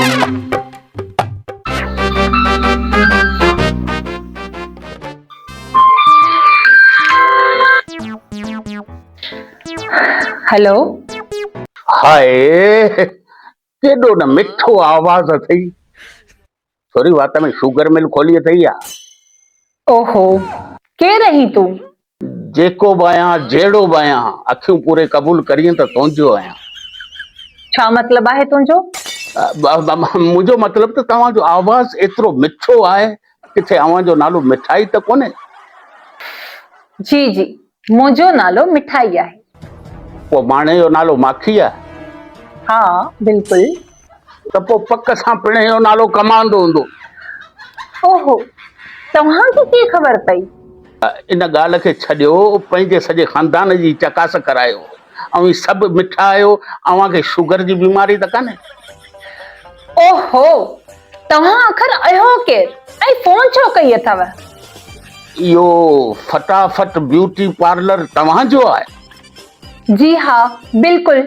Hello. हाय केॾो न मिठो आवाज़ अथई। थोरी वात में शुगर मिल खोली अथई या? ओहो, केरु रही तूं? जेको बि आहियां जहिड़ो बि आहियां अखियूं पूरे क़बूल करीं त तुंहिंजो आहियां। छा मतलब आहे तुंहिंजो? मुंहिंजो मतिलबु त तव्हांजो आवाज़ एतिरो मिठो आहे, किथे अव्हां जो नालो मिठाई त कोन्हे? जी जी, मुंहिंजो नालो मिठाई आहे। पोइ माणे जो नालो माखी आहे? हा बिल्कुल। त पोइ पक सां पिणे जो नालो कमांडो हूंदो। ओहो, तव्हांखे कीअं ख़बर पई? इन ॻाल्हि खे छॾियो, पंहिंजे सॼे ख़ानदान जी चकास करायो। ऐं ही सभु मिठा आहियो, अव्हांखे शुगर जी बीमारी त कान्हे? ओहो, तव्हां आख़िर आहियो केरु ऐं फोन छो कई अथव? इहो फटाफट ब्यूटी पार्लर तव्हांजो आहे? जी हा बिल्कुल।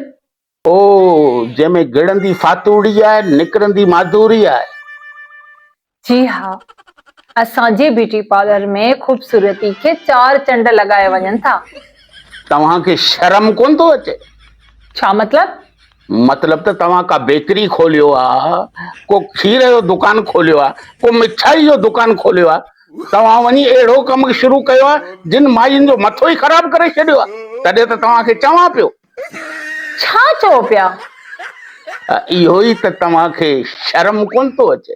ओ, जंहिंमें गिड़ंदी फातूड़ी आहे, निकिरंदी माधुरी आहे। जी हा, असांजे ब्यूटी पार्लर में ख़ूबसूरती खे 4 चंड लॻाए वञनि था। तव्हांखे शर्म कोन थो अचे? छा मतलब? मतलब त तव्हां का बेकरी खोलियो आहे, को खीर जो दुकान खोलियो आहे, को मिठाई जो दुकान खोलियो आहे, तव्हां वञी अहिड़ो कमु शुरू कयो आहे जिन मायुनि जो मथो ई ख़राब करे छॾियो आहे। तॾहिं त तव्हांखे चवां पियो। छा चओ पिया? इहो ई त तव्हांखे शर्म कोन थो अचे?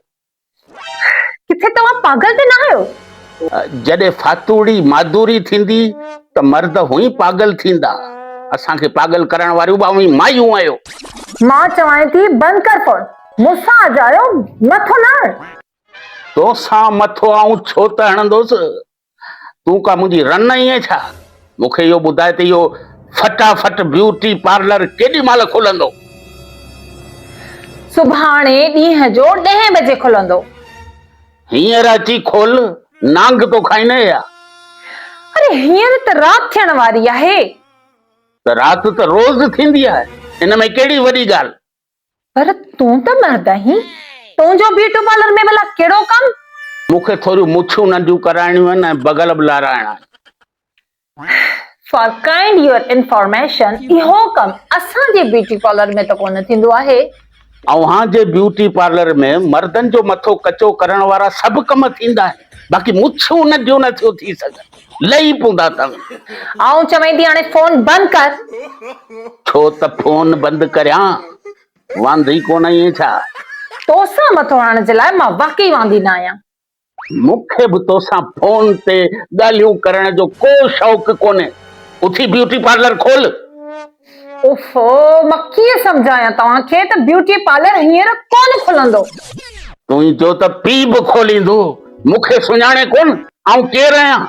किथे तव्हां पागल त न आहियो? जॾहिं फातूड़ी माधुरी थींदी त मर्द हुई पागल थींदा। असांखे पागल करण वारियूं बि मायूं आहियो। मां चवां थी बंदि कर फोन, मूंसां अजायो मथो न हण। तोसां मथो आऊं छो त हणंदुसि? तूं का मुंहिंजी रन आई आहे छा? मूंखे इहो ॿुधाए त इहो फटाफट ब्यूटी पार्लर केॾी महिल खुलंदो? सुभाणे ॾींहं जो 10 बजे खुलंदो। हींअर अची खोल, नांग तो खाईने या? अरे हींअर त रात थियण वारी आहे। त रात त रोज थींदी आहे, इन में कहिड़ी वॾी ॻाल्हि? पर तूं त मर्द आहीं, तुंहिंजो ब्यूटी पार्लर में भला कहिड़ो कम? मूंखे थोरियूं मुछूं नंढियूं कराइणियूं आहिनि ऐं बगल बि लाराइणा आहिनि। फॉर काइंड योर इंफॉर्मेशन, इहो कम असांजे ब्यूटी पार्लर में त कोन थींदो आहे। अव्हांजे ब्यूटी पार्लर में मर्दनि जो मथो कचो करण वारा सभु कम थींदा आहिनि, बाक़ी मुछूं नंढियूं नथियूं थी सघनि, लही पवंदा अथव। आऊं चवां थी हाणे फोन बंदि कर। छो त फोन बंदि करियां? वांदी कोन आई छा? तोसां मथो हणण जे लाइ मां वाकई वांदी न आहियां। मूंखे बि तोसां फोन ते ॻाल्हियूं करण जो को शौक़ कोन्हे। उथी ब्यूटी पार्लर खोल। ओफो, मां कीअं सम्झायां तव्हांखे त ब्यूटी पार्लर हींअर कोन खुलंदो? तुंहिंजो त पीउ बि खोलींदो, मूंखे सुञाणे कोन आऊं केरु आहियां?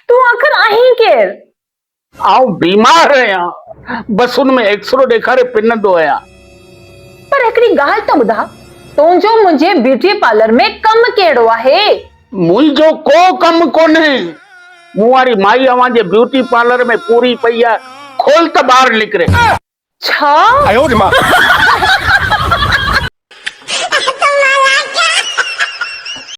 तूं आख़िर आहीं केरु? आऊं बीमार आहियां, बसुनि में एक्सरो ॾेखारे पिनंदो आहियां। पर हिकिड़ी ॻाल्हि त ॿुधा, तुंहिंजो मुंहिंजे ब्यूटी पार्लर में कमु कहिड़ो आहे? मुंहिंजो को कमु कोन्हे। मूं वारी माई अव्हांजे ब्यूटी पार्लर में पूरी पई आहे, खोल त ॿाहिरि निकिरे। छा?